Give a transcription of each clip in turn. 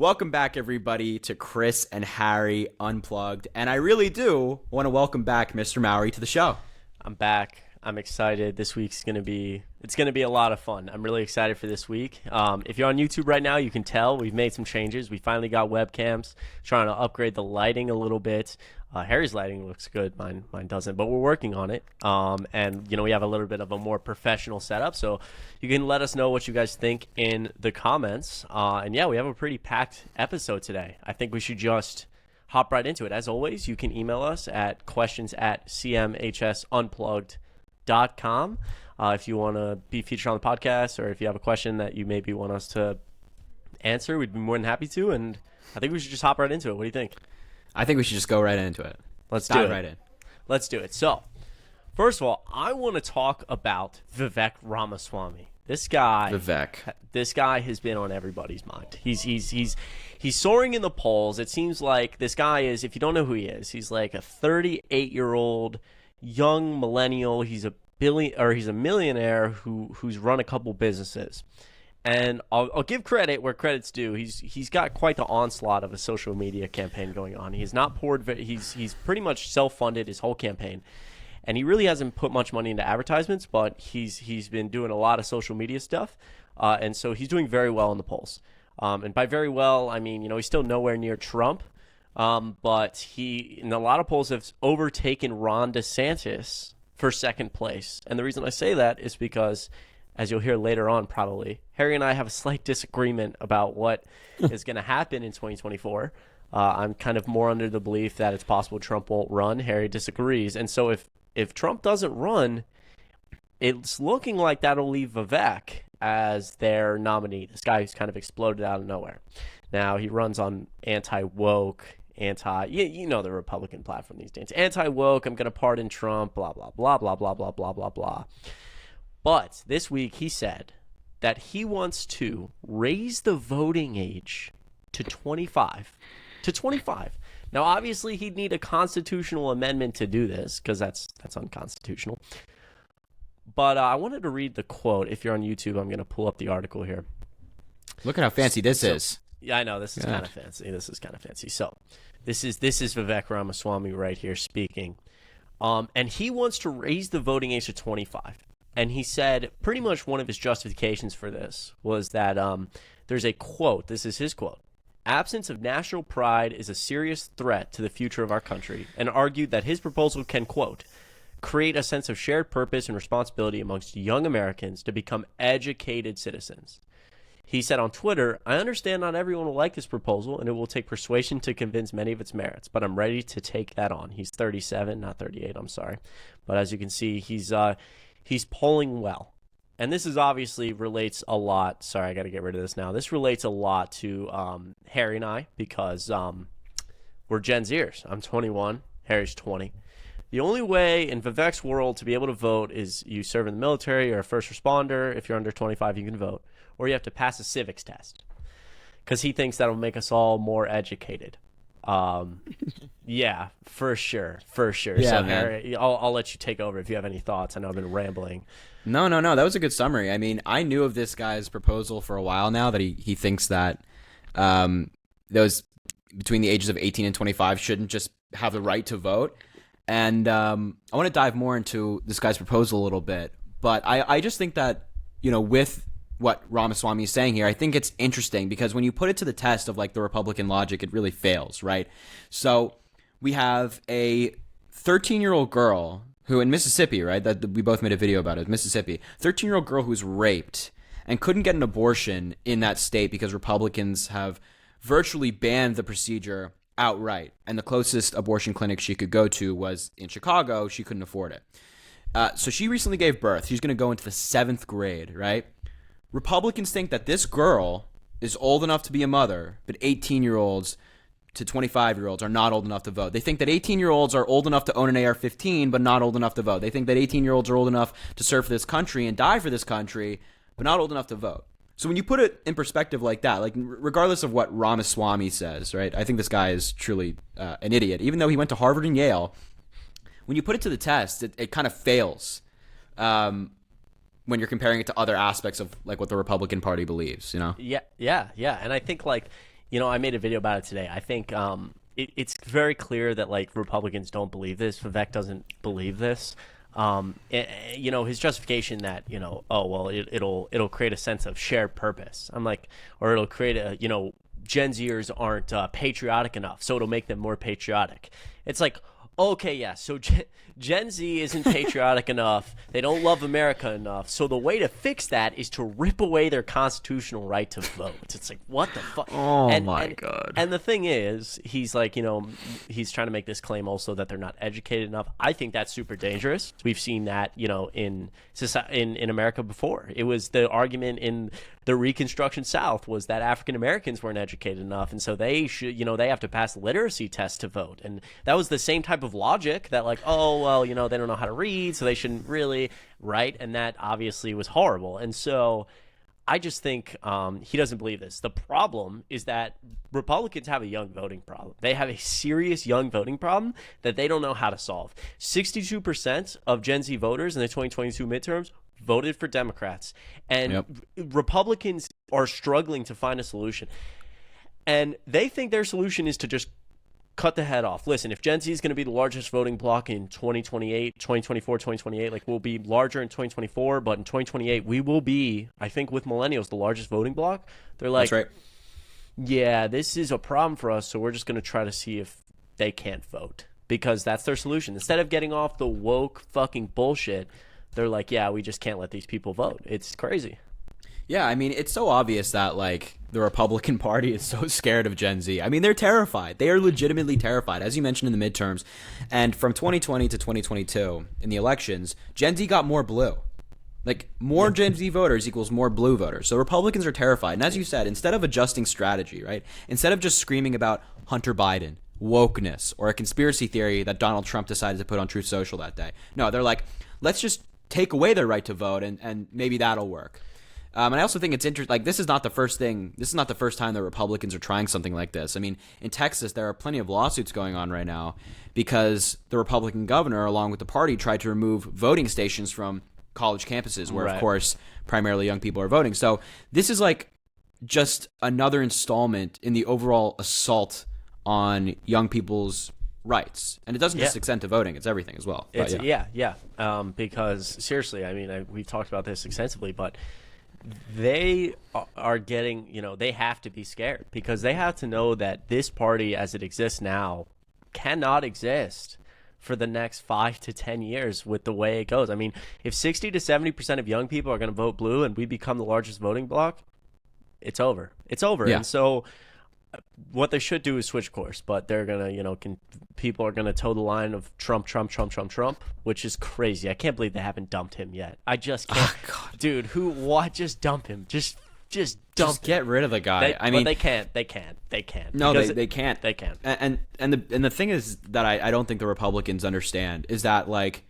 Welcome back, everybody, to Chris and Harry Unplugged. And I really do want to welcome back Mr. Mowry to the show. I'm back. I'm excited. This week's going to be a lot of fun. I'm really excited for this week. If you're on YouTube right now, you can tell we've made some changes. We finally got webcams, trying to upgrade the lighting a little bit. Harry's lighting looks good. Mine doesn't, but we're working on it. And we have a little bit of a more professional setup, so you can let us know what you guys think in the comments. And yeah, we have a pretty packed episode today. I think we should just hop right into it. As always, you can email us at questions@cmhsunplugged.com if you want to be featured on the podcast, or if you have a question that you maybe want us to answer, we'd be more than happy to. And I think we should just hop right into it. What do you think? I think we should just go right into it. Let's dive right in. Let's do it. So, first of all, I want to talk about Vivek Ramaswamy. This guy has been on everybody's mind. He's soaring in the polls. It seems like this guy is, if you don't know who he is, he's like a 38-year-old young millennial. He's a millionaire who's run a couple businesses. And I'll give credit where credit's due. He's got quite the onslaught of a social media campaign going on. He's not poured. He's pretty much self-funded his whole campaign, and he really hasn't put much money into advertisements. But he's been doing a lot of social media stuff, and so he's doing very well in the polls. And by very well, I mean he's still nowhere near Trump, but he in a lot of polls has overtaken Ron DeSantis for second place. And the reason I say that is because, as you'll hear later on probably, Harry and I have a slight disagreement about what is going to happen in 2024. I'm kind of more under the belief that it's possible Trump won't run. Harry disagrees. And so if Trump doesn't run, it's looking like that'll leave Vivek as their nominee. This guy who's kind of exploded out of nowhere. Now, he runs on anti-woke, you know the Republican platform these days. Anti-woke, I'm going to pardon Trump, blah, blah, blah, blah, blah, blah, blah, blah, blah. But this week he said that he wants to raise the voting age to 25. Now, obviously, he'd need a constitutional amendment to do this because that's unconstitutional. But I wanted to read the quote. If you're on YouTube, I'm going to pull up the article here. Look at how fancy this is. Yeah, I know. This is kind of fancy. So this is Vivek Ramaswamy right here speaking. And he wants to raise the voting age to 25. And he said pretty much one of his justifications for this was that there's a quote. This is his quote. Absence of national pride is a serious threat to the future of our country, and argued that his proposal can, quote, create a sense of shared purpose and responsibility amongst young Americans to become educated citizens. He said on Twitter, I understand not everyone will like this proposal, and it will take persuasion to convince many of its merits, but I'm ready to take that on. He's 37, not 38, I'm sorry. But as you can see, he's polling well. And this is obviously relates a lot. Sorry, I got to get rid of this now. This relates a lot to Harry and I because we're Gen Zers. I'm 21. Harry's 20. The only way in Vivek's world to be able to vote is you serve in the military or a first responder. If you're under 25, you can vote. Or you have to pass a civics test because he thinks that'll make us all more educated. Yeah, for sure. Yeah, so man. Harry, I'll let you take over if you have any thoughts. I know I've been rambling. No. That was a good summary. I mean, I knew of this guy's proposal for a while now that he thinks that those between the ages of 18 and 25 shouldn't just have the right to vote. And I want to dive more into this guy's proposal a little bit. But I just think that, with what Ramaswamy is saying here, I think it's interesting because when you put it to the test of like the Republican logic, it really fails, right? So we have a 13-year-old girl who in Mississippi, right, that we both made a video about it, Mississippi, 13-year-old girl who's raped and couldn't get an abortion in that state because Republicans have virtually banned the procedure outright. And the closest abortion clinic she could go to was in Chicago. She couldn't afford it. So she recently gave birth. She's going to go into the 7th grade, right? Republicans think that this girl is old enough to be a mother, but 18-year-olds to 25-year-olds are not old enough to vote. They think that 18-year-olds are old enough to own an AR-15, but not old enough to vote. They think that 18-year-olds are old enough to serve for this country and die for this country, but not old enough to vote. So when you put it in perspective like that, like regardless of what Ramaswamy says, right, I think this guy is truly an idiot. Even though he went to Harvard and Yale, when you put it to the test, it kind of fails. When you're comparing it to other aspects of like what the Republican Party believes, Yeah. And I think like I made a video about it today. I think it's very clear that like Republicans don't believe this. Vivek doesn't believe this. His justification that oh well, it'll create a sense of shared purpose. I'm like, or it'll create a Gen Zers aren't patriotic enough, so it'll make them more patriotic. It's like, okay, yeah, so Gen Z isn't patriotic enough. They don't love America enough. So the way to fix that is to rip away their constitutional right to vote. It's like, what the fuck? Oh, my God. And the thing is, he's like, he's trying to make this claim also that they're not educated enough. I think that's super dangerous. We've seen that, in America before. It was the argument in the Reconstruction South was that African Americans weren't educated enough, and so they should, they have to pass literacy tests to vote. And that was the same type of logic that like, oh well, they don't know how to read, so they shouldn't really, right? And that obviously was horrible. And so I just think he doesn't believe this. The problem is that Republicans have a young voting problem. They have a serious young voting problem that they don't know how to solve. 62% of Gen Z voters in the 2022 midterms voted for Democrats, and Republicans are struggling to find a solution. And they think their solution is to just cut the head off. Listen, if Gen Z is going to be the largest voting bloc in 2028, 2024, 2028, like we'll be larger in 2024, but in 2028, we will be, I think with millennials, the largest voting bloc. They're like, that's right. Yeah, this is a problem for us, so we're just going to try to see if they can't vote, because that's their solution. Instead of getting off the woke fucking bullshit, they're like, yeah, we just can't let these people vote. It's crazy. Yeah, I mean, it's so obvious that, like, the Republican Party is so scared of Gen Z. I mean, they're terrified. They are legitimately terrified, as you mentioned in the midterms. And from 2020 to 2022, in the elections, Gen Z got more blue. Like, more Gen Z voters equals more blue voters. So Republicans are terrified. And as you said, instead of adjusting strategy, right, instead of just screaming about Hunter Biden, wokeness, or a conspiracy theory that Donald Trump decided to put on Truth Social that day, no, they're like, let's just take away their right to vote, and maybe that'll work. And I also think it's interesting. Like, this is not the first thing. This is not the first time that Republicans are trying something like this. I mean, in Texas, there are plenty of lawsuits going on right now because the Republican governor, along with the party, tried to remove voting stations from college campuses, where, of course, primarily young people are voting. So this is like just another installment in the overall assault on young people's rights. And it doesn't just extend to voting; it's everything as well. It's, because seriously, I mean, we've talked about this extensively, but they are getting, they have to be scared, because they have to know that this party as it exists now cannot exist for the next 5 to 10 years with the way it goes. I mean, if 60 to 70% of young people are going to vote blue and we become the largest voting bloc, it's over. It's over. Yeah. And so what they should do is switch course, but they're going to, people are going to toe the line of Trump, which is crazy. I can't believe they haven't dumped him yet. I just can't. Oh, God. Dude, just dump him. Just dump him. Get rid of the guy. But they can't. No, they can't. They can't. And the thing is that I don't think the Republicans understand is that, like,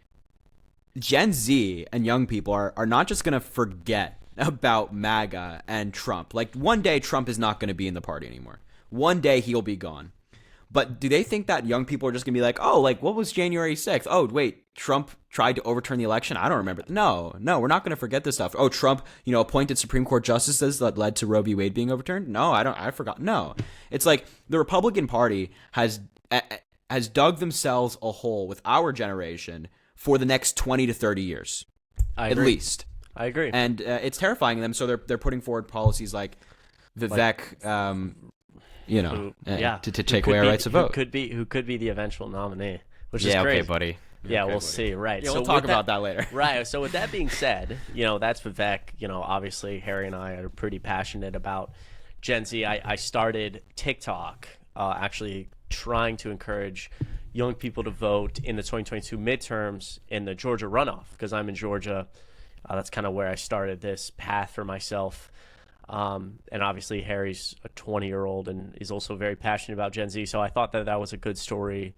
Gen Z and young people are not just going to forget about MAGA and Trump. Like, one day Trump is not going to be in the party anymore. One day he'll be gone. But do they think that young people are just going to be like, oh, like, what was January 6th? Oh, wait, Trump tried to overturn the election? I don't remember. No, we're not going to forget this stuff. Oh, Trump, appointed Supreme Court justices that led to Roe v. Wade being overturned? No, I forgot. No. It's like the Republican Party has dug themselves a hole with our generation for the next 20 to 30 years. At least. I agree. And it's terrifying them, so they're putting forward policies like Vivek, to take away our rights to vote. Who could be the eventual nominee, which is crazy. Okay, buddy. We'll see. Right. Yeah, we'll talk about that later. Right. So with that being said, that's Vivek. Obviously Harry and I are pretty passionate about Gen Z. I started TikTok actually trying to encourage young people to vote in the 2022 midterms in the Georgia runoff, because I'm in Georgia. That's kind of where I started this path for myself. And obviously Harry's a 20-year-old and is also very passionate about Gen Z. So I thought that was a good story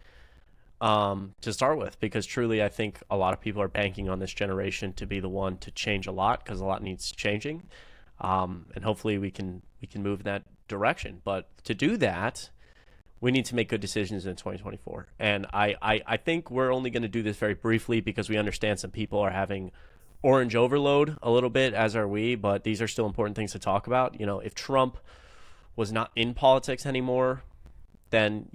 to start with, because truly I think a lot of people are banking on this generation to be the one to change a lot, because a lot needs changing. And hopefully we can move in that direction. But to do that, we need to make good decisions in 2024. And I think we're only going to do this very briefly, because we understand some people are having orange overload a little bit, as are we, but these are still important things to talk about. If Trump was not in politics anymore, then,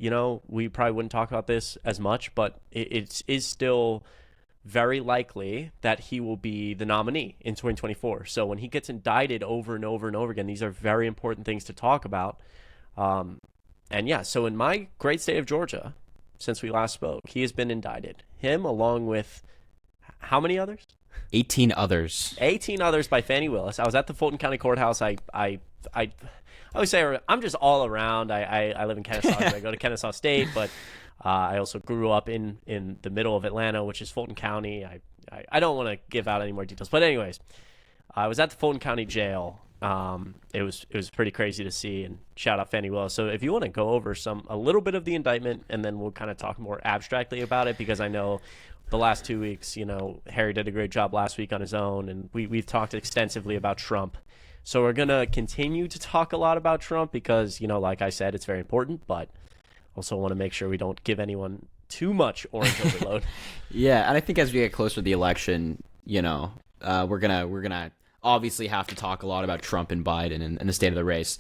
we probably wouldn't talk about this as much, but it is still very likely that he will be the nominee in 2024. So when he gets indicted over and over and over again, these are very important things to talk about. So in my great state of Georgia, since we last spoke, he has been indicted. Him along with how many others? 18 others. 18 others by Fani Willis. I was at the Fulton County Courthouse. I always say I'm just all around. I live in Kennesaw. I go to Kennesaw State, but I also grew up in the middle of Atlanta, which is Fulton County. I don't want to give out any more details, but anyways, I was at the Fulton County Jail. It was pretty crazy to see, and shout out Fani Willis. So if you want to go over a little bit of the indictment, and then we'll kind of talk more abstractly about it, because I know the last 2 weeks, Harry did a great job last week on his own, and we've talked extensively about Trump. So we're going to continue to talk a lot about Trump because, like I said, it's very important, but also want to make sure we don't give anyone too much orange overload. Yeah, and I think as we get closer to the election, we're gonna obviously have to talk a lot about Trump and Biden and the state of the race.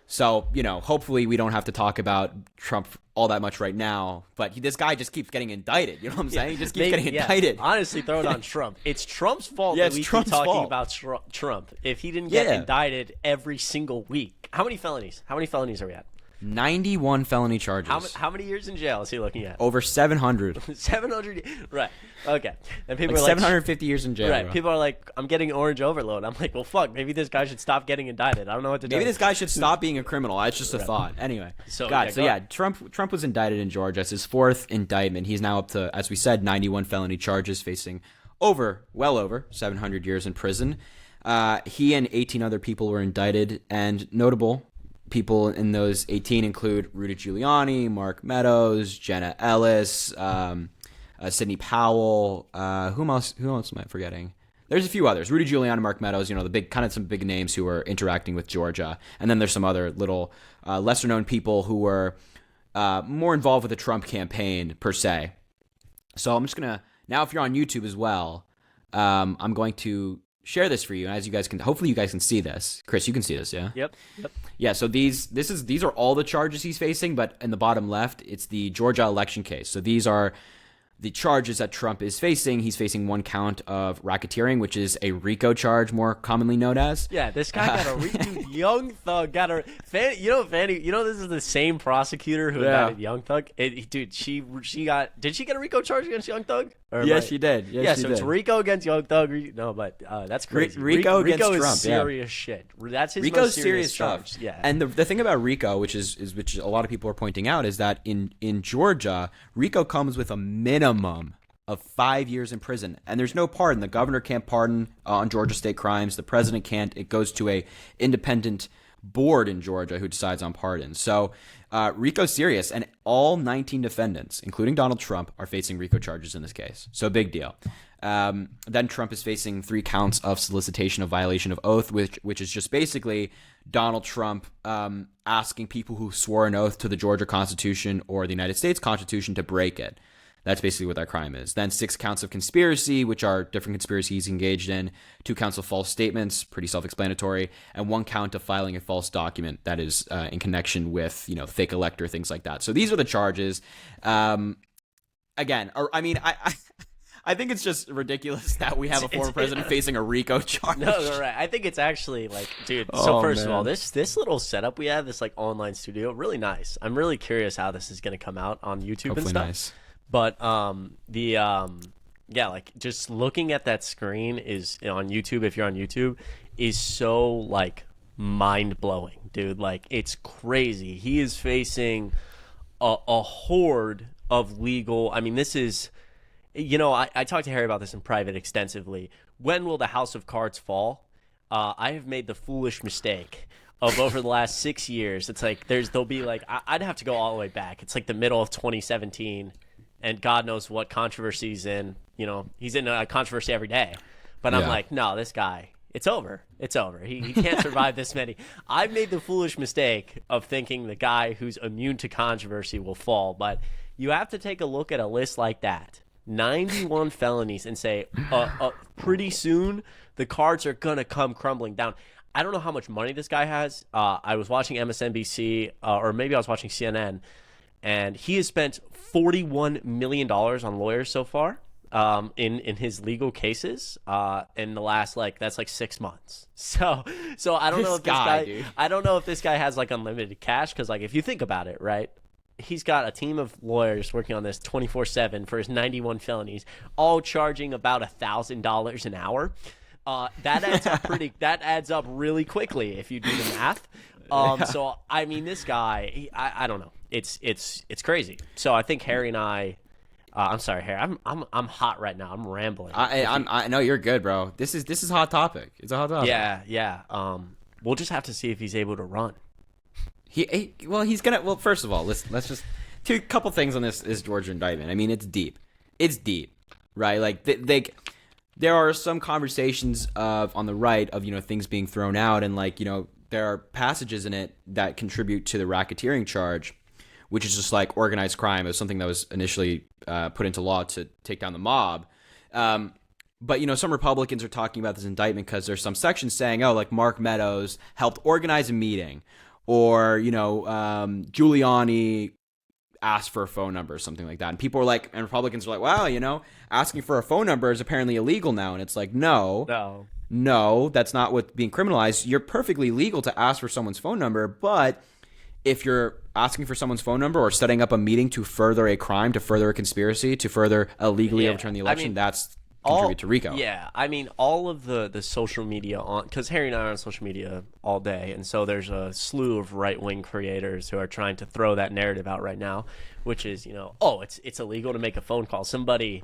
So, hopefully we don't have to talk about Trump all that much right now. But this guy just keeps getting indicted. You know what I'm saying? He just keeps getting indicted. Honestly, throw it on Trump. It's Trump's fault that we keep talking about Trump. If he didn't get indicted every single week. How many felonies? How many felonies are we at? 91 felony charges. How many years in jail is he looking at? Over 700. 700. Right. Okay. And people like are 750 years in jail. Right. Bro. People are like, I'm getting orange overload. I'm like, well, fuck. Maybe this guy should stop getting indicted. I don't know what to do. Maybe this guy should stop being a criminal. That's just a thought. Anyway. Trump was indicted in Georgia. It's his 4th indictment. He's now up to, as we said, 91 felony charges, facing well over 700 years in prison. He and 18 other people were indicted, and notable people in those 18 include Rudy Giuliani, Mark Meadows, Jenna Ellis, Sidney Powell. Who else am I forgetting? There's a few others. Rudy Giuliani, Mark Meadows, some big names who were interacting with Georgia. And then there's some other little lesser known people who were more involved with the Trump campaign per se. So I'm just going to, now if you're on YouTube as well, I'm going to share this for you, and as you guys can, hopefully you guys can see this. Chris, you can see this, yeah? Yep. Yeah, so these are all the charges he's facing, but in the bottom left, it's the Georgia election case. So these are the charges that Trump is facing. He's facing 1 count of racketeering, which is a RICO charge, more commonly known as. Yeah, this guy got a dude, Young Thug got a Fanny. This is the same prosecutor who indicted Young Thug. Did she get a RICO charge against Young Thug? Yes, she did. It's RICO against Young Thug. No, but that's crazy. RICO against is Trump. Serious shit. That's his RICO's most serious stuff. charge. Yeah. And the thing about RICO, which a lot of people are pointing out, is that in Georgia, RICO comes with a minimum of 5 years in prison, and there's no pardon. The governor can't pardon on Georgia state crimes. The president can't. It goes to a independent board in Georgia who decides on pardons. So RICO's serious, and all 19 defendants, including Donald Trump, are facing RICO charges in this case. So big deal. Then Trump is facing 3 counts of solicitation of violation of oath, which is just basically Donald Trump asking people who swore an oath to the Georgia Constitution or the United States Constitution to break it. That's basically what that crime is. Then 6 counts of conspiracy, which are different conspiracies engaged in. 2 counts of false statements, pretty self-explanatory. And 1 count of filing a false document that is in connection with, fake elector, things like that. So these are the charges. I think it's just ridiculous that we have a former president facing a RICO charge. No, right. I think it's actually dude. So first of all, this little setup we have, this online studio, really nice. I'm really curious how this is going to come out on YouTube. Hopefully and stuff. Nice. But just looking at that screen is on YouTube. If you're on YouTube, is so mind blowing, dude. It's crazy. He is facing a horde of legal. I mean, this is. I talked to Harry about this in private extensively. When will the house of cards fall? I have made the foolish mistake of over the last 6 years. It's there'll be I'd have to go all the way back. It's the middle of 2017. And God knows what controversy he's in. He's in a controversy every day. But I'm no, this guy, it's over. It's over. He can't survive this many. I've made the foolish mistake of thinking the guy who's immune to controversy will fall. But you have to take a look at a list like that. 91 felonies and say, pretty soon the cards are going to come crumbling down. I don't know how much money this guy has. I was watching MSNBC, or maybe I was watching CNN, and he has spent $41 million on lawyers so far in his legal cases in the last, that's 6 months. So I don't know if this guy, dude. I don't know if this guy has unlimited cash, because if you think about it, right? He's got a team of lawyers working on this 24/7 for his 91 felonies, all charging about $1,000 an hour. That adds up really quickly if you do the math. So I mean, this guy, I don't know. It's crazy. So I think Harry and I, I'm sorry, Harry. I'm hot right now. I'm rambling. I know you're good, bro. This is a hot topic. It's a hot topic. Yeah. We'll just have to see if he's able to run. He's gonna. Well, first of all, let's just two couple things on this Georgia indictment. I mean, it's deep. It's deep, right? There are some conversations on the right of things being thrown out, and there are passages in it that contribute to the racketeering charge, which is just organized crime. It was something that was initially put into law to take down the mob. But some Republicans are talking about this indictment because there's some sections saying, Mark Meadows helped organize a meeting, or Giuliani asked for a phone number or something like that. And people are and Republicans are wow, asking for a phone number is apparently illegal now. And it's no, that's not what's being criminalized. You're perfectly legal to ask for someone's phone number, but if you're asking for someone's phone number or setting up a meeting to further a crime, to further a conspiracy, to further illegally overturn the election, that's contribute to RICO. Yeah, I mean, all of the social media because Harry and I are on social media all day, and so there's a slew of right-wing creators who are trying to throw that narrative out right now, which is, it's illegal to make a phone call. Somebody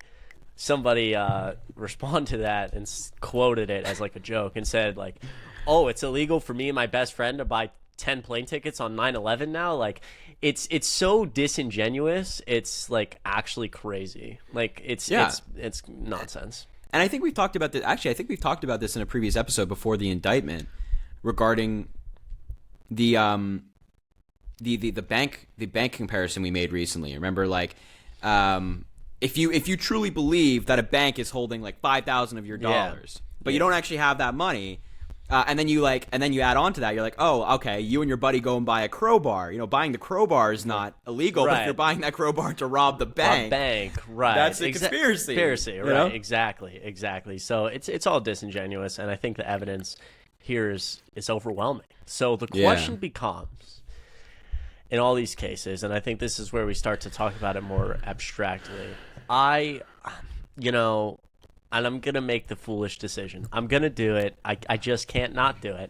responded to that and quoted it as a joke and said it's illegal for me and my best friend to buy 10 plane tickets on 9/11 now. It's so disingenuous. It's actually crazy. It's nonsense. And I think we've talked about this. Actually, I think we've talked about this in a previous episode before the indictment regarding the bank comparison we made recently. Remember, if you truly believe that a bank is holding 5,000 of your dollars, but you don't actually have that money. And then you add on to that. You're oh, okay. You and your buddy go and buy a crowbar. Buying the crowbar is not illegal, but if you're buying that crowbar to rob the bank, right? That's a conspiracy. Right? Exactly. So it's all disingenuous, and I think the evidence here is overwhelming. So the question becomes, in all these cases, and I think this is where we start to talk about it more abstractly. And I'm going to make the foolish decision. I'm going to do it. I just can't not do it.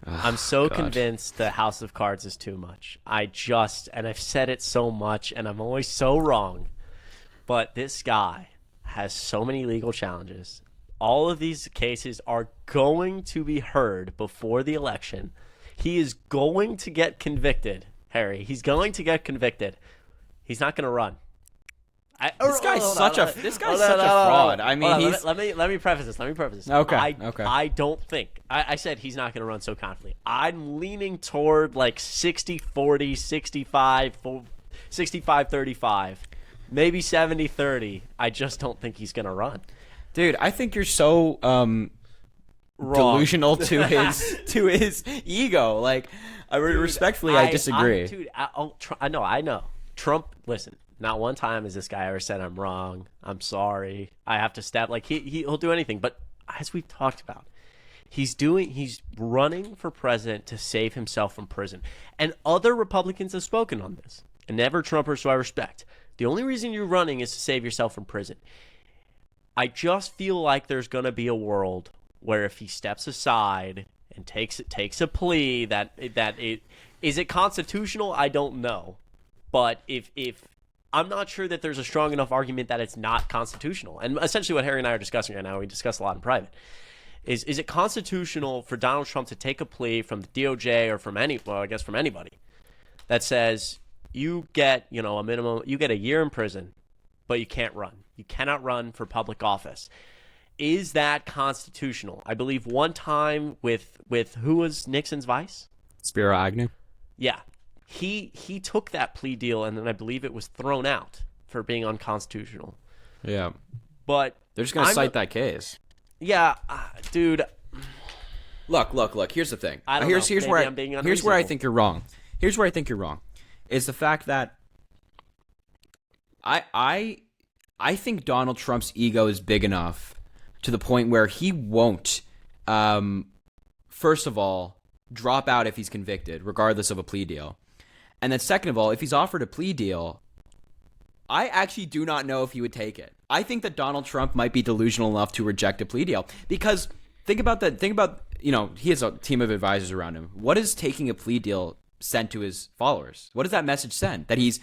I'm so convinced the House of Cards is too much. And I've said it so much, and I'm always so wrong. But this guy has so many legal challenges. All of these cases are going to be heard before the election. He is going to get convicted, Harry. He's going to get convicted. He's not going to run. This guy's such a fraud. I mean, let me preface this. Okay. I don't think. I said he's not going to run so confidently. I'm leaning toward 60-40, 65-35, maybe 70-30. I just don't think he's going to run. Dude, I think you're so delusional to his ego. Respectfully, I disagree. I know. Trump, listen. Not one time has this guy ever said, I'm wrong, I'm sorry, I have to step. He'll do anything. But as we've talked about, he's running for president to save himself from prison. And other Republicans have spoken on this. And never Trumpers who I respect. The only reason you're running is to save yourself from prison. I just feel like there's going to be a world where if he steps aside and takes a plea is it constitutional? I don't know. But if I'm not sure that there's a strong enough argument that it's not constitutional. And essentially what Harry and I are discussing right now, we discuss a lot in private, is it constitutional for Donald Trump to take a plea from the DOJ or from anybody that says you get, a minimum, you get a year in prison, but you can't run. You cannot run for public office. Is that constitutional? I believe one time with who was Nixon's vice? Spiro Agnew. Yeah. He took that plea deal, and then I believe it was thrown out for being unconstitutional. Yeah. But they're just going to cite that case. Yeah, dude. Look. Here's the thing. I don't know. Here's where I think you're wrong. Here's where I think you're wrong. Is the fact that I think Donald Trump's ego is big enough to the point where he won't, first of all, drop out if he's convicted, regardless of a plea deal. And then second of all, if he's offered a plea deal, I actually do not know if he would take it. I think that Donald Trump might be delusional enough to reject a plea deal because think about, he has a team of advisors around him. What is taking a plea deal sent to his followers? What does that message send? That he's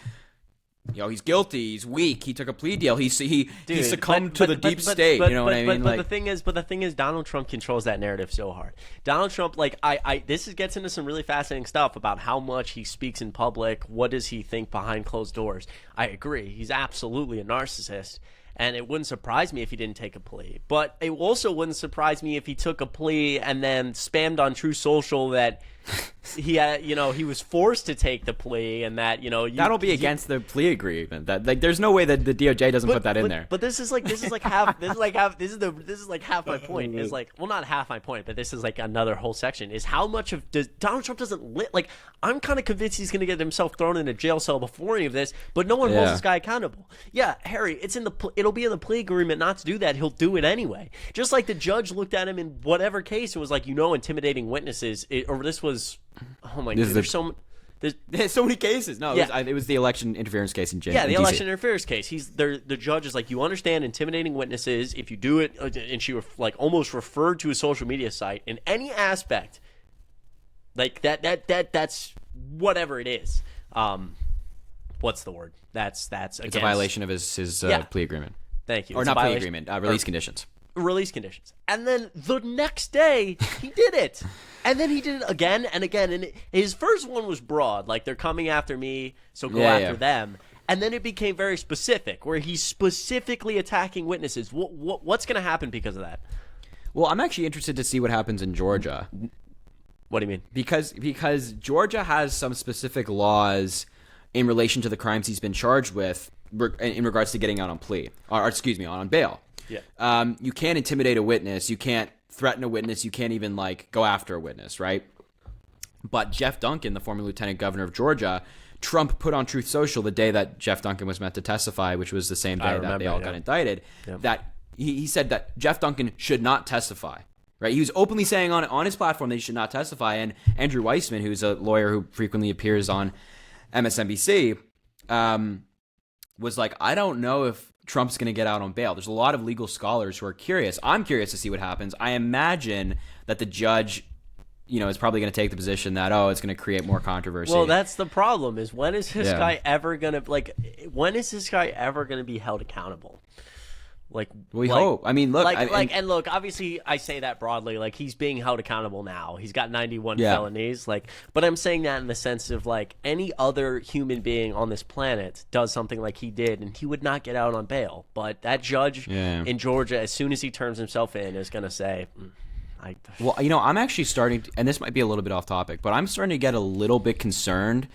guilty, he's weak, he took a plea deal, he succumbed to the deep state. You know what I mean? But the thing is, Donald Trump controls that narrative so hard. Donald Trump, gets into some really fascinating stuff about how much he speaks in public. What does he think behind closed doors? I agree, he's absolutely a narcissist. And it wouldn't surprise me if he didn't take a plea. But it also wouldn't surprise me if he took a plea and then spammed on True Social that he had, he was forced to take the plea, and that that'll be against the plea agreement. That there's no way that the DOJ doesn't put that in there. But this is half my point. Is not half my point, but this is another whole section. Is how much of Donald Trump doesn't I'm kind of convinced he's going to get himself thrown in a jail cell before any of this, but no one holds this guy accountable. Yeah, Harry, it'll be in the plea agreement not to do that. He'll do it anyway. Just like the judge looked at him in whatever case and was intimidating witnesses, this was. Oh my god! There's so many cases. No, it was the election interference case in January. Yeah, the election interference case. The judge is you understand intimidating witnesses if you do it, and she almost referred to a social media site in any aspect, that's whatever it is. What's the word? That's it's a violation of his plea agreement. Thank you. Or not plea agreement, release conditions. Release conditions. And then the next day he did it, and then he did it again and again. And his first one was broad, they're coming after me, so go after them. And then it became very specific, where he's specifically attacking witnesses. What's going to happen because of that? Well, I'm actually interested to see what happens in Georgia. What do you mean? Because Georgia has some specific laws in relation to the crimes he's been charged with in regards to getting out on plea, on bail. Yeah. You can't intimidate a witness. You can't threaten a witness. You can't even go after a witness, right? But Jeff Duncan, the former lieutenant governor of Georgia, Trump put on Truth Social the day that Jeff Duncan was meant to testify, which was the same day that they all got indicted, that he said that Jeff Duncan should not testify. Right? He was openly saying on his platform that he should not testify. And Andrew Weissman, who's a lawyer who frequently appears on MSNBC, was I don't know if Trump's going to get out on bail. There's a lot of legal scholars who are curious. I'm curious to see what happens. I imagine that the judge, is probably going to take the position that, it's going to create more controversy. Well, that's the problem is when is this guy ever going to be held accountable? We hope. I mean, look, and look, obviously I say that broadly, he's being held accountable now. He's got 91 felonies, but I'm saying that in the sense of any other human being on this planet does something like he did, and he would not get out on bail. But that judge in Georgia, as soon as he turns himself in, is going to say, Well, I'm actually starting to, and this might be a little bit off topic, but I'm starting to get a little bit concerned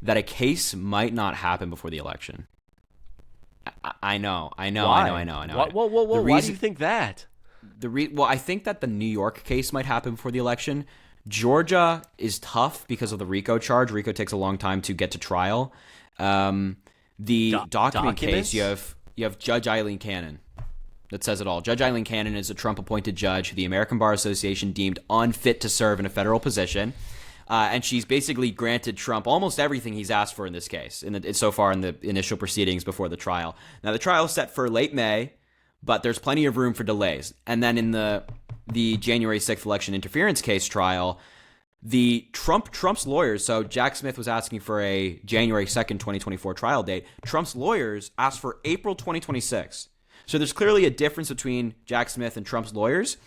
that a case might not happen before the election. I know. Why? Why do you think that? I think that the New York case might happen before the election. Georgia is tough because of the RICO charge. RICO takes a long time to get to trial. The document case, you have Judge Eileen Cannon. That says it all. Judge Eileen Cannon is a Trump-appointed judge who the American Bar Association deemed unfit to serve in a federal position. And she's basically granted Trump almost everything he's asked for in this case, so far in the initial proceedings before the trial. Now, the trial is set for late May, but there's plenty of room for delays. And then in the January 6th election interference case trial, Trump's lawyers, so Jack Smith was asking for a January 2nd, 2024 trial date. Trump's lawyers asked for April 2026. So there's clearly a difference between Jack Smith and Trump's lawyers.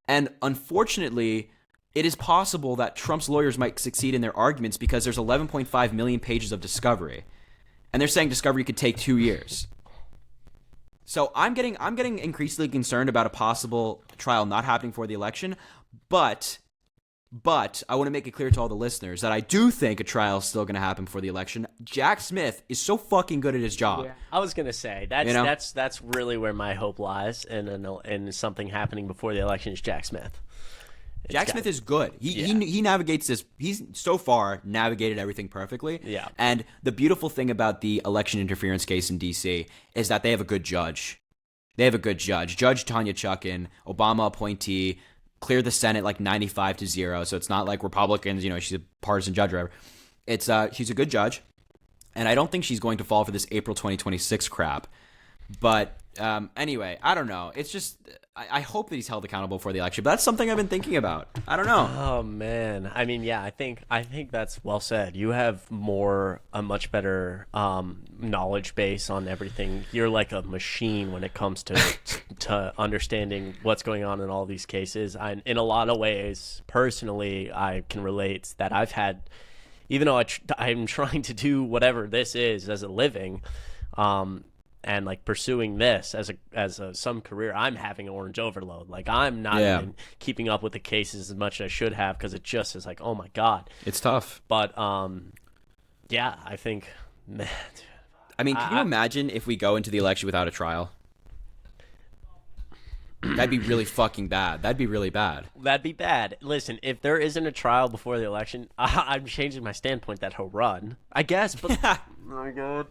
And unfortunately, it is possible that Trump's lawyers might succeed in their arguments because there's 11.5 million pages of discovery. And they're saying discovery could take 2 years. So I'm getting increasingly concerned about a possible trial not happening for the election, but I want to make it clear to all the listeners that I do think a trial is still going to happen for the election. Jack Smith is so fucking good at his job. Yeah. I was going to say that's really where my hope lies in something happening before the election is Jack Smith. Jack Smith is good. He navigates this. He's so far navigated everything perfectly. Yeah. And the beautiful thing about the election interference case in D.C. is that they have a good judge. Judge Tanya Chutkan, Obama appointee, cleared the Senate like 95-0. So it's not like Republicans, she's a partisan judge or whatever. She's a good judge. And I don't think she's going to fall for this April 2026 crap. But anyway, I don't know. It's just I hope that he's held accountable for the election. But that's something I've been thinking about. I don't know. Oh man, I mean, yeah, I think that's well said. You have a much better knowledge base on everything. You're like a machine when it comes to understanding what's going on in all these cases. In a lot of ways, personally, I can relate that I've had, even though I'm trying to do whatever this is as a living. And like pursuing this as some career, I'm having orange overload. Like I'm not even keeping up with the cases as much as I should have because it just is like, oh my god, it's tough. But yeah, I think, man. I mean, can you imagine if we go into the election without a trial? That'd be really fucking bad. That'd be really bad. That'd be bad. Listen, if there isn't a trial before the election, I'm changing my standpoint that he'll run, I guess. But oh my god,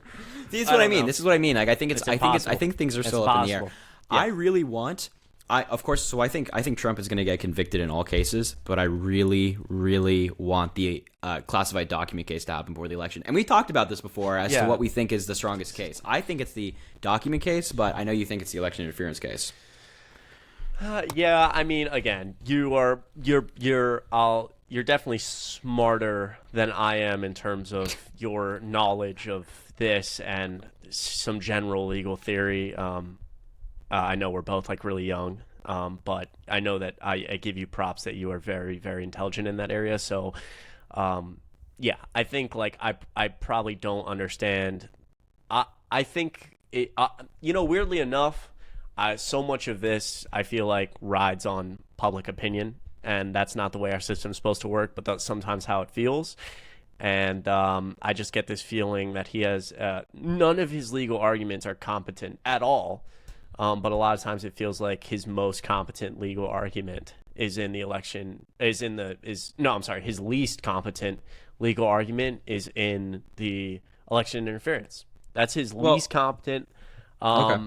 this is what I mean. This is what I mean. Like I think I think things are still up in the air. Yeah. I really want. Of course. So I think Trump is going to get convicted in all cases, but I really, really want the classified document case to happen before the election. And we talked about this before as to what we think is the strongest case. I think it's the document case, but I know you think it's the election interference case. Yeah, I mean, again, you're definitely smarter than I am in terms of your knowledge of this and some general legal theory. I know we're both like really young, but I know that I give you props that you are very, very intelligent in that area. So, yeah, I think like I probably don't understand. I think it, weirdly enough. So much of this, I feel like, rides on public opinion, and that's not the way our system's supposed to work, but that's sometimes how it feels. And I just get this feeling that he has none of his legal arguments are competent at all, but a lot of times it feels like his most competent legal argument is in the election, his least competent legal argument is in the election interference. That's his least competent. Okay.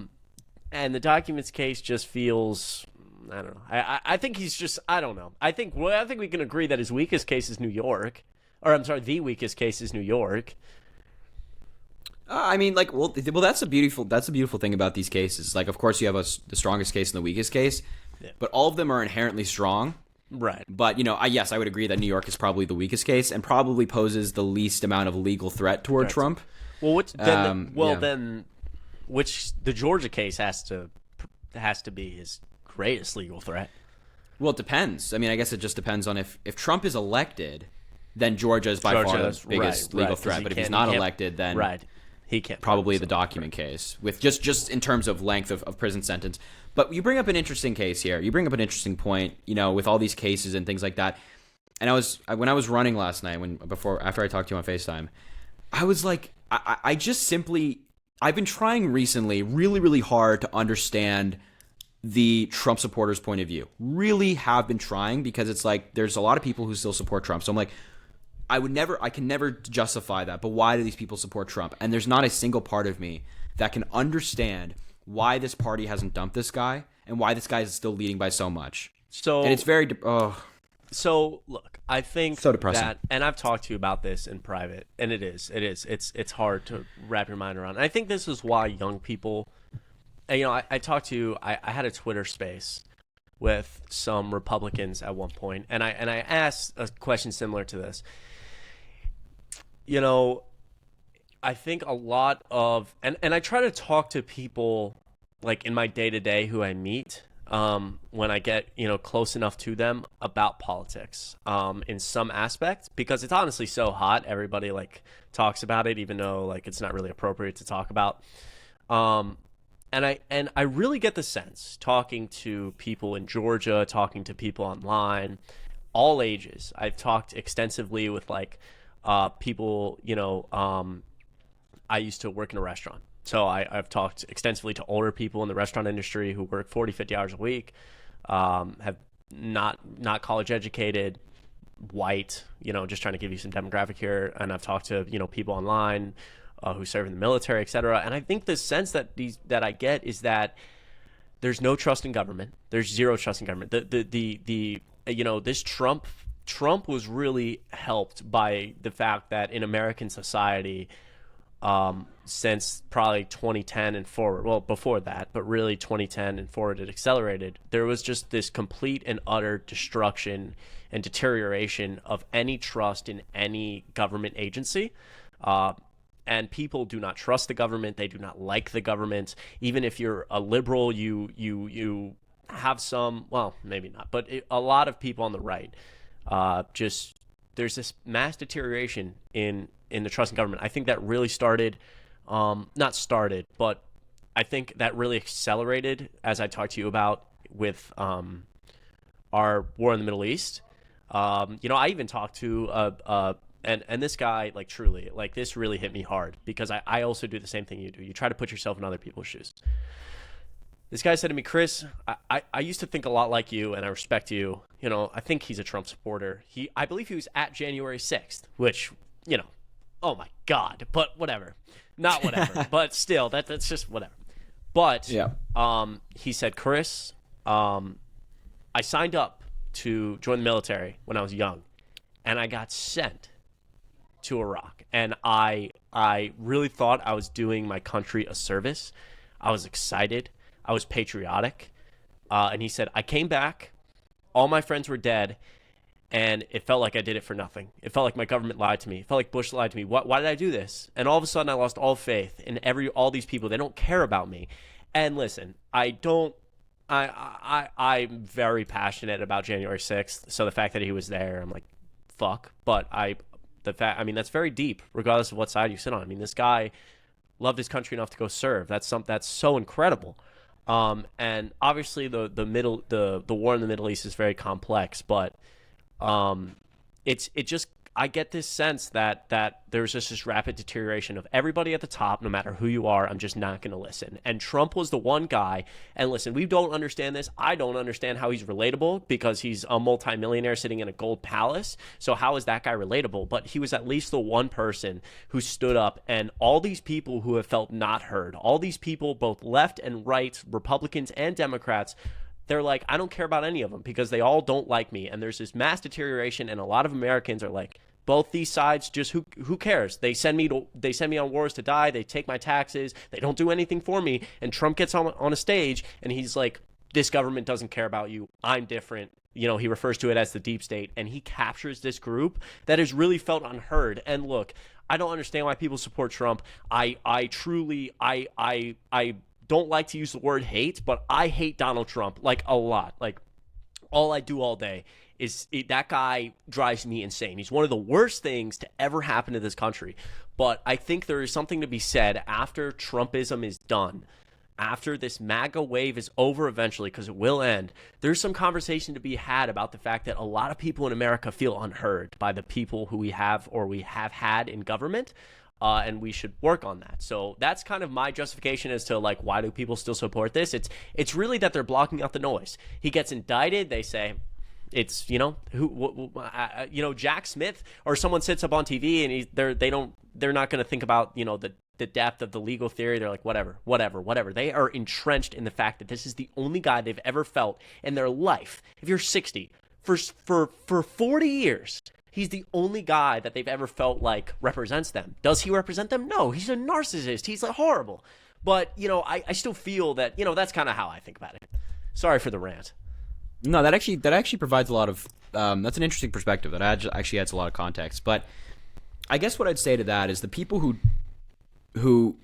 And the documents case just feels, I don't know. I think he's just, I don't know. I think we can agree that his weakest case is New York. Or I'm sorry, the weakest case is New York. I mean, like, well, that's a beautiful thing about these cases. Like, of course, you have the strongest case and the weakest case, but all of them are inherently strong. Right. But, yes, I would agree that New York is probably the weakest case and probably poses the least amount of legal threat toward Trump. Well, then which the Georgia case has to be his greatest legal threat. Well, it depends. I mean, I guess it just depends on if Trump is elected, then Georgia is by far the biggest legal threat. But if he's not elected, then he can't. Probably the document case, with just in terms of length of prison sentence. But you bring up an interesting case here. You bring up an interesting point, with all these cases and things like that. And when I was running last night, after I talked to you on FaceTime, I was like, I just simply. I've been trying recently really, really hard to understand the Trump supporters' point of view. Really have been trying because it's like there's a lot of people who still support Trump. So I'm like, I can never justify that. But why do these people support Trump? And there's not a single part of me that can understand why this party hasn't dumped this guy and why this guy is still leading by so much. And it's very So look, I think so depressing. That, and I've talked to you about this in private, and it's hard to wrap your mind around. And I think this is why young people, I had a Twitter space with some Republicans at one point, and I asked a question similar to this. I think a lot of, and I try to talk to people like in my day-to-day who I meet, when I get, close enough to them about politics, in some aspect, because it's honestly so hot. Everybody like talks about it, even though like it's not really appropriate to talk about. And I really get the sense talking to people in Georgia, talking to people online, all ages. I've talked extensively with like, people, I used to work in a restaurant. So I've talked extensively to older people in the restaurant industry who work 40, 50 hours a week, have not college educated, white, just trying to give you some demographic here. And I've talked to, people online who serve in the military, et cetera. And I think the sense that I get is that there's no trust in government. There's zero trust in government. This Trump was really helped by the fact that in American society, since probably 2010 and forward, well, before that, but really 2010 and forward, it accelerated. There was just this complete and utter destruction and deterioration of any trust in any government agency. And people do not trust the government. They do not like the government. Even if you're a liberal, you have some, well, maybe not, but a lot of people on the right, there's this mass deterioration in the trust in government. I think that really started, not started, but I think that really accelerated, as I talked to you about with our war in the Middle East. I even talked to and this guy, like, truly, like, this really hit me hard because I also do the same thing you do. You try to put yourself in other people's shoes. This guy said to me, Chris, I used to think a lot like you, and I respect you. I think he's a Trump supporter. I believe he was at January 6th, which, oh my God, but whatever. Not whatever, but still, that's just whatever. But yeah. He said, Chris, I signed up to join the military when I was young, and I got sent to Iraq. And I really thought I was doing my country a service. I was excited. I was patriotic. And he said, I came back, all my friends were dead, and it felt like I did it for nothing. It felt like my government lied to me. It felt like Bush lied to me. Why did I do this? And all of a sudden I lost all faith in all these people. They don't care about me. And listen, I'm very passionate about January 6th. So the fact that he was there, I'm like, fuck. But that's very deep, regardless of what side you sit on. I mean, this guy loved his country enough to go serve. That's so incredible. And obviously the war in the Middle East is very complex, but I get this sense that there's just this rapid deterioration of everybody at the top. No matter who you are, I'm just not going to listen. And Trump was the one guy. And listen, we don't understand this. I don't understand how he's relatable because he's a multimillionaire sitting in a gold palace. So how is that guy relatable? But he was at least the one person who stood up, and all these people who have felt not heard, all these people, both left and right, Republicans and Democrats, they're like, I don't care about any of them because they all don't like me. And there's this mass deterioration, and a lot of Americans are like, both these sides, just who cares? They send me on wars to die. They take my taxes. They don't do anything for me. And Trump gets on a stage and he's like, this government doesn't care about you. I'm different. He refers to it as the deep state, and he captures this group that has really felt unheard. And look, I don't understand why people support Trump. I truly don't like to use the word hate, but I hate Donald Trump like a lot. Like, all I do all day is that guy drives me insane. He's one of the worst things to ever happen to this country. But I think there is something to be said after Trumpism is done, after this MAGA wave is over eventually, because it will end. There's some conversation to be had about the fact that a lot of people in America feel unheard by the people who we have had in government. And we should work on that. So that's kind of my justification as to, like, why do people still support this? It's really that they're blocking out the noise. He gets indicted. They say it's Jack Smith or someone sits up on TV and they're not going to think about the depth of the legal theory. They're like, whatever. They are entrenched in the fact that this is the only guy they've ever felt in their life. If you're 60 for 40 years. He's the only guy that they've ever felt like represents them. Does he represent them? No, he's a narcissist. He's horrible. But, I still feel that, that's kind of how I think about it. Sorry for the rant. No, that actually provides a lot of, that's an interesting perspective. That actually adds a lot of context. But I guess what I'd say to that is the people who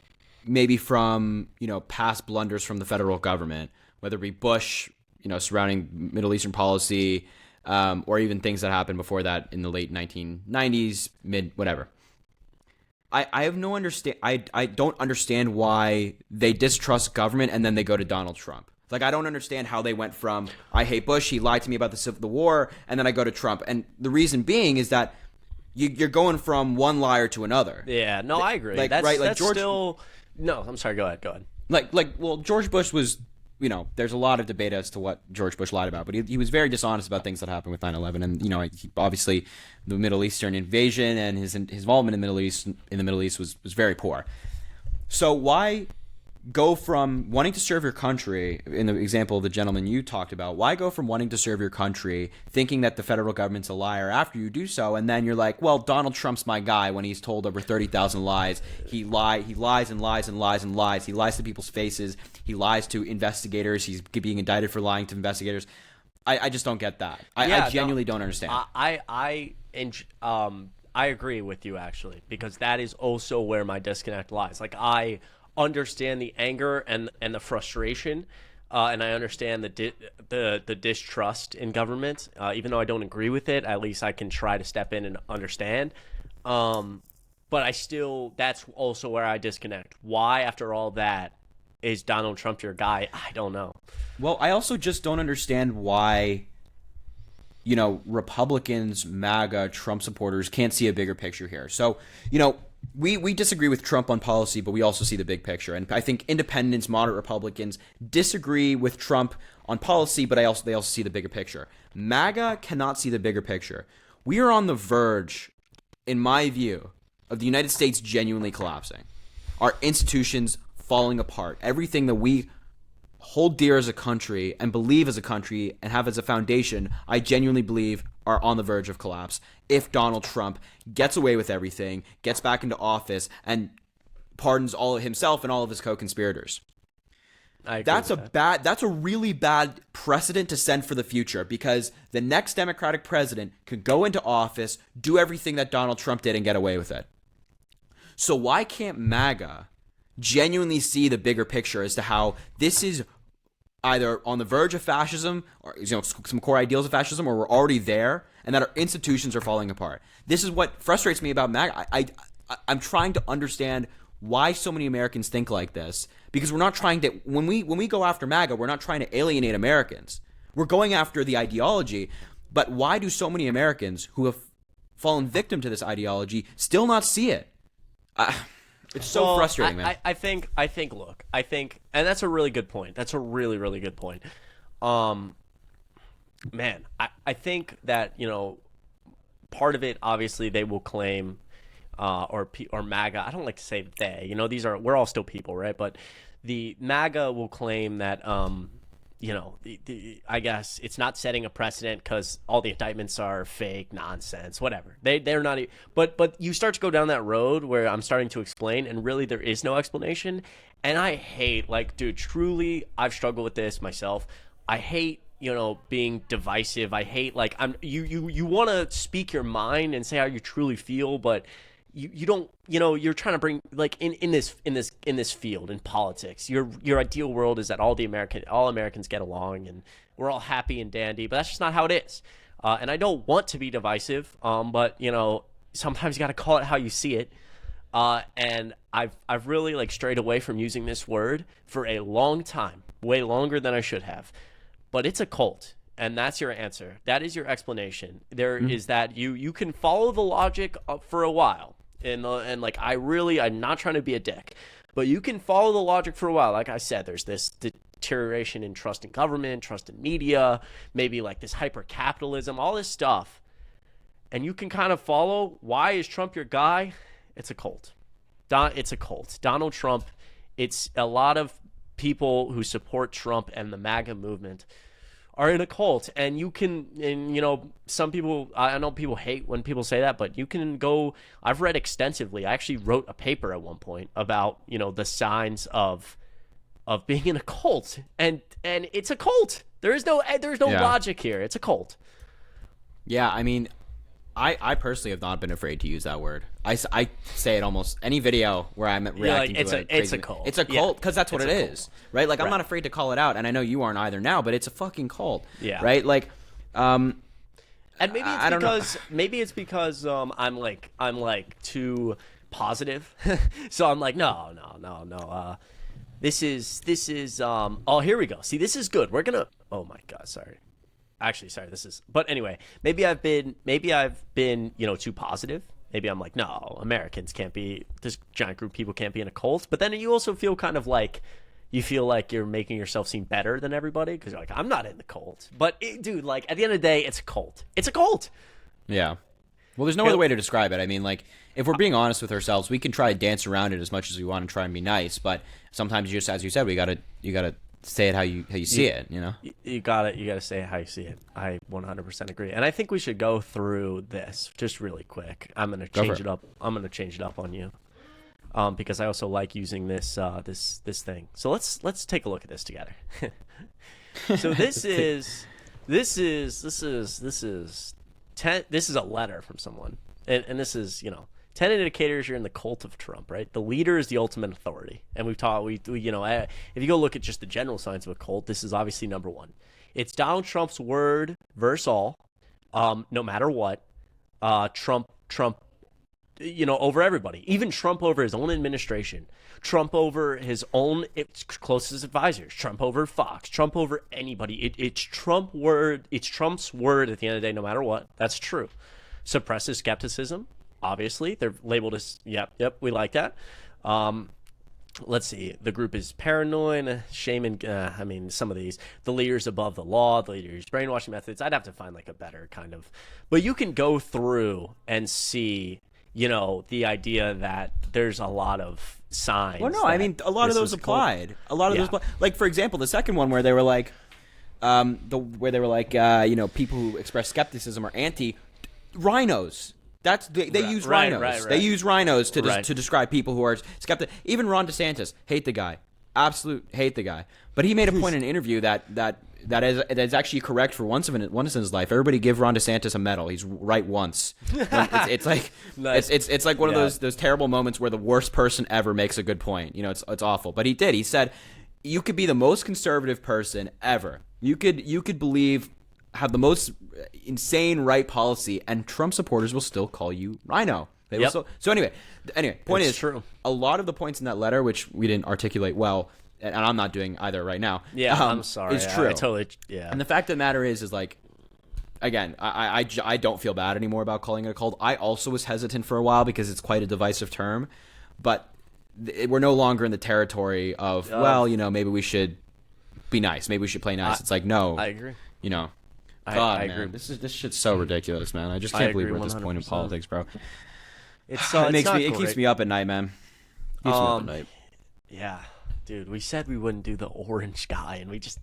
maybe from, past blunders from the federal government, whether it be Bush, surrounding Middle Eastern policy, or even things that happened before that in the late 1990s, whatever. I have no understand. I don't understand why they distrust government and then they go to Donald Trump. Like, I don't understand how they went from, I hate Bush, he lied to me about the war, and then I go to Trump. And the reason being is that you're going from one liar to another. Yeah, no, I agree. Like, right? Like, George. No, I'm sorry. Go ahead. Well, George Bush was there's a lot of debate as to what George Bush lied about, but he was very dishonest about things that happened with 9/11, and obviously the Middle Eastern invasion and his involvement in the Middle East was very poor. So why go from wanting to serve your country, in the example of the gentleman you talked about, why go from wanting to serve your country, thinking that the federal government's a liar after you do so, and then you're like, well, Donald Trump's my guy when he's told over 30,000 lies. He lies and lies and lies and lies. He lies to people's faces. He lies to investigators. He's being indicted for lying to investigators. I just don't get that. I genuinely don't understand. I agree with you, actually, because that is also where my disconnect lies. Like, I understand the anger and the frustration, and I understand the distrust in government. Even though I don't agree with it, at least I can try to step in and understand. But that's also where I disconnect. Why, after all that, is Donald Trump your guy? I don't know. Well, I also just don't understand why Republicans, MAGA, Trump supporters can't see a bigger picture here. So, we disagree with Trump on policy, but we also see the big picture. And I think independents, moderate Republicans disagree with Trump on policy, but they also see the bigger picture. MAGA cannot see the bigger picture. We are on the verge, in my view, of the United States genuinely collapsing. Our institutions falling apart. Everything that we hold dear as a country and believe as a country and have as a foundation, I genuinely believe are on the verge of collapse if Donald Trump gets away with everything, gets back into office, and pardons all of himself and all of his co-conspirators. That's a really bad precedent to send for the future, because the next Democratic president could go into office, do everything that Donald Trump did, and get away with it. So why can't MAGA genuinely see the bigger picture as to how this is either on the verge of fascism, or some core ideals of fascism, or we're already there, and that our institutions are falling apart? This is what frustrates me about MAGA. I'm trying to understand why so many Americans think like this, because we're not trying to, when we go after MAGA, we're not trying to alienate Americans. We're going after the ideology, but why do so many Americans who have fallen victim to this ideology still not see it? It's so frustrating, man. I think, and that's a really good point. That's a really, really good point. Man, I think that, part of it, obviously, they will claim, or MAGA, I don't like to say they, we're all still people, right? But the MAGA will claim that, I guess it's not setting a precedent because all the indictments are fake nonsense, whatever. They're not, but you start to go down that road where I'm starting to explain, and really there is no explanation. And I hate, dude, truly, I've struggled with this myself. I hate, being divisive. I hate, you want to speak your mind and say how you truly feel, but you don't, you're trying to bring, in this field, in politics, your ideal world is that all Americans get along and we're all happy and dandy, but that's just not how it is. And I don't want to be divisive, but sometimes you got to call it how you see it. And I've really strayed away from using this word for a long time, way longer than I should have. But it's a cult, and that's your answer. That is your explanation. There is that you can follow the logic for a while, and I'm not trying to be a dick, but you can follow the logic for a while. Like I said, there's this deterioration in trust in government, trust in media, maybe this hyper capitalism, all this stuff, and you can kind of follow. Why is Trump your guy? It's a cult. It's a cult. Donald Trump. It's a lot of people who support Trump and the MAGA movement are in a cult, and some people, I know people hate when people say that, but you can go, I've read extensively. I actually wrote a paper at one point about, the signs of being in a cult, and it's a cult. There's no logic here. It's a cult. Yeah. I mean, I personally have not been afraid to use that word. I say it almost any video where I'm reacting to it. It's a cult. It's a cult because that's what it is, right? I'm not afraid to call it out, and I know you aren't either now. But it's a fucking cult, right? And maybe it's because I'm too positive, so I'm no. This is oh, here we go. See, this is good. We're gonna. Oh my God, sorry. Actually, sorry, but anyway, maybe I've been, too positive. Maybe I'm no, Americans can't be, this giant group of people can't be in a cult. But then you also feel kind of You feel like you're making yourself seem better than everybody because you're like, I'm not in the cult. But, dude, like, at the end of the day, it's a cult. It's a cult. Yeah. Well, there's no other way to describe it. I mean, like, if we're being honest with ourselves, we can try to dance around it as much as we want and try and be nice. But sometimes, just as you said, you gotta say it how you see it. You know. You gotta say it how you see it. I 100% agree. And I think we should go through this just really quick. I'm gonna change it up. I'm gonna change it up on you. Because I also like using this this thing. So let's take a look at this together. So this is a letter from someone, and this is 10 indicators you're in the cult of Trump, right? The leader is the ultimate authority, and we've taught if you go look at just the general signs of a cult, this is obviously number one. It's Donald Trump's word versus all, no matter what. Trump. Over everybody, even Trump over his own administration, Trump over his own closest advisors, Trump over Fox, Trump over anybody. It's Trump's word at the end of the day, no matter what. That's true. Suppresses skepticism. Obviously, they're labeled as yep, we like that. Let's see. The group is paranoid, shaming. Some of these. The leader's above the law. The leader's brainwashing methods. I'd have to find like a better kind of. But you can go through and see. The idea that there's a lot of signs. Well, no, I mean, a lot of those applied. A lot of those, like for example, the second one where they were like, people who express skepticism are anti-rhinos. They use rhinos. Right. They use rhinos to describe people who are skeptical. Even Ron DeSantis, hate the guy, absolute hate the guy. But he made a point in an interview that is actually correct for once in his life. Everybody give Ron DeSantis a medal. He's right once. It's like nice. it's like one of those terrible moments where the worst person ever makes a good point. It's awful. But he did. He said you could be the most conservative person ever. You could have the most insane right policy, and Trump supporters will still call you rhino. So anyway, point is true. A lot of the points in that letter, which we didn't articulate well. And I'm not doing either right now. Yeah, I'm sorry. It's true. I totally. Yeah. And the fact of the matter is like, again, I don't feel bad anymore about calling it a cult. I also was hesitant for a while because it's quite a divisive term, but we're no longer in the territory of maybe we should be nice. Maybe we should play nice. It's like no. I agree. God, I man, agree. this shit's so ridiculous, man. I just can't believe we're at this point in politics, bro. It keeps me up at night, man. Keeps me up at night. Yeah. Dude, we said we wouldn't do the orange guy, and this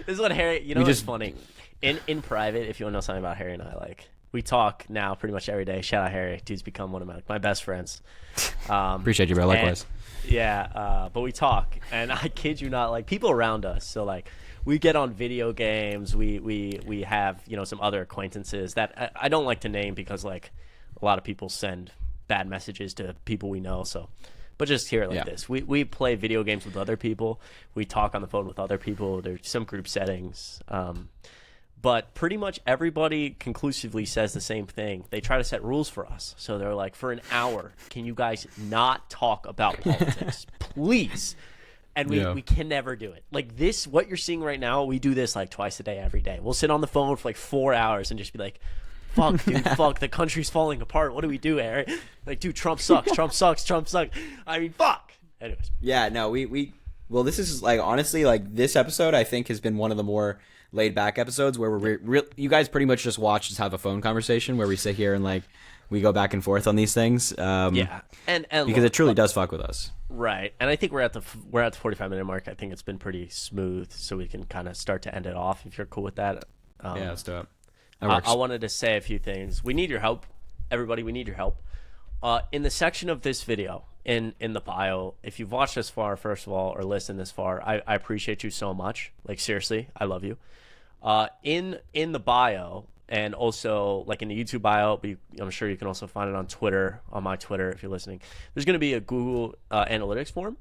is what Harry. It's funny. In private, if you want to know something about Harry and I, we talk now pretty much every day. Shout out Harry, dude's become one of my best friends. Appreciate you, bro. Likewise. But we talk, and I kid you not, people around us. So we get on video games. We have some other acquaintances that I don't like to name because a lot of people send bad messages to people we know. So. But just hear it like this. We play video games with other people. We talk on the phone with other people. There's some group settings. But pretty much everybody conclusively says the same thing. They try to set rules for us. So they're like, for an hour, can you guys not talk about politics? Please. And we can never do it. What you're seeing right now, we do this twice a day, every day. We'll sit on the phone for 4 hours and just be like, fuck, dude, fuck, the country's falling apart. What do we do, Harry? Dude, Trump sucks, Trump sucks, Trump sucks. I mean, fuck. Anyways. Yeah, no, well, this is, honestly, this episode, I think, has been one of the more laid-back episodes where you guys pretty much just watch us have a phone conversation where we sit here and, we go back and forth on these things. And because it truly does fuck with us. Right. And I think we're at the 45-minute mark. I think it's been pretty smooth, so we can kind of start to end it off if you're cool with that. Yeah, let's do it. I wanted to say a few things. We need your help. Everybody, we need your help. In the section of this video, in the bio, if you've watched this far, first of all, or listened this far, I appreciate you so much. Seriously, I love you. In the bio, and also in the YouTube bio, but I'm sure you can also find it on Twitter, on my Twitter if you're listening. There's going to be a Google Analytics form.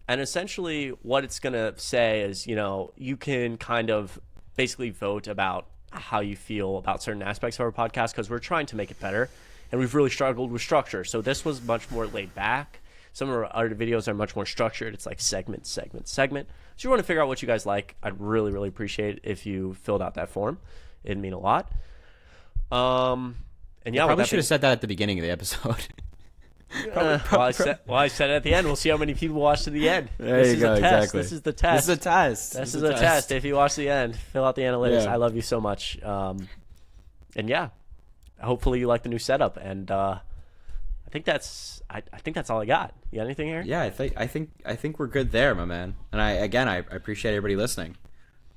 And essentially what it's going to say is, you can kind of basically vote about how you feel about certain aspects of our podcast, because we're trying to make it better and we've really struggled with structure. So this was much more laid back. Some of our other videos are much more structured. It's segment. So you want to figure out what you guys like. I'd really, really appreciate it if you filled out that form. It'd mean a lot. And yeah, probably should have said that at the beginning of the episode. I said at the end, we'll see how many people watch to the end. There you go, exactly. This is the test. This is a test. If you watch the end, fill out the analytics. Yeah. I love you so much. And yeah, hopefully you like the new setup. And I think that's all I got. You got anything here? Yeah, I think we're good there, my man. And I appreciate everybody listening.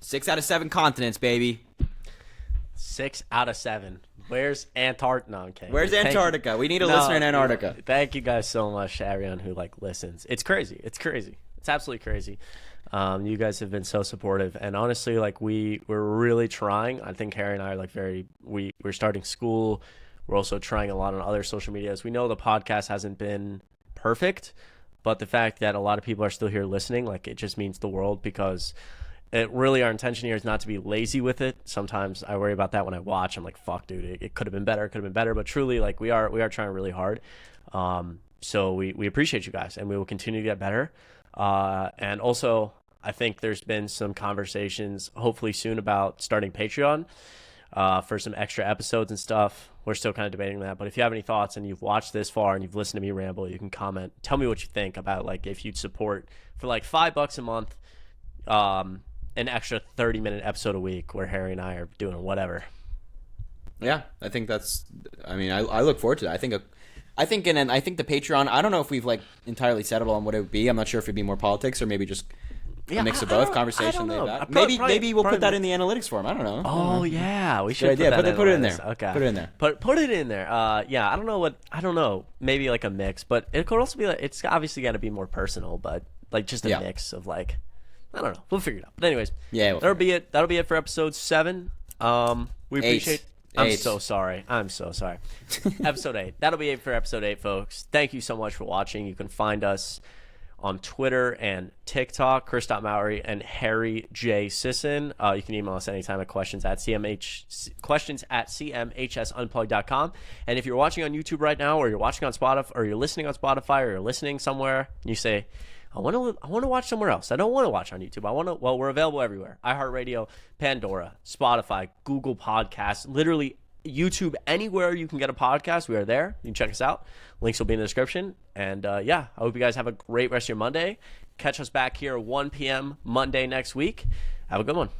6 out of 7 continents, baby. 6 out of 7. Where's Antarctica? No, I'm kidding. Where's Antarctica? We need a listener in Antarctica. Thank you guys so much to everyone who listens. It's crazy. It's absolutely crazy. You guys have been so supportive, and honestly, we're really trying. I think Harry and I are we're starting school. We're also trying a lot on other social medias. We know the podcast hasn't been perfect, but the fact that a lot of people are still here listening, it just means the world, because our intention here is not to be lazy with it. Sometimes I worry about that when I watch. I'm like, fuck, dude, it could have been better. But truly, we are trying really hard. So we appreciate you guys, and we will continue to get better. And also, I think there's been some conversations, hopefully soon, about starting Patreon for some extra episodes and stuff. We're still kind of debating that. But if you have any thoughts and you've watched this far and you've listened to me ramble, you can comment. Tell me what you think about if you'd support for $5 a month. An extra 30-minute episode a week where Harry and I are doing whatever. Yeah, I think that's. I mean, I look forward to that. I think the Patreon. I don't know if we've entirely settled on what it would be. I'm not sure if it'd be more politics or maybe just a mix of both. Conversation laid out. Maybe we'll put that in the analytics form. I don't know. Oh yeah, we should. Good idea. Put it in there. Okay. Put it in there. Put it in there. Yeah, I don't know. Maybe a mix, but it could also be it's obviously got to be more personal, but just a mix of I don't know. We'll figure it out. But anyways, that'll be it. That'll be it for episode 7. We appreciate. I'm so sorry. Episode 8. That'll be it for episode 8, folks. Thank you so much for watching. You can find us on Twitter and TikTok, Chris.Mowry and Harry J. Sisson. You can email us anytime at questions at cmhsunplugged.com. And if you're watching on YouTube right now, or you're watching on Spotify, or you're listening on Spotify, or you're listening somewhere, and you say, I want to watch somewhere else. I don't want to watch on YouTube. Well, we're available everywhere. iHeartRadio, Pandora, Spotify, Google Podcasts, literally YouTube, anywhere you can get a podcast, we are there. You can check us out. Links will be in the description. And I hope you guys have a great rest of your Monday. Catch us back here 1 p.m. Monday next week. Have a good one.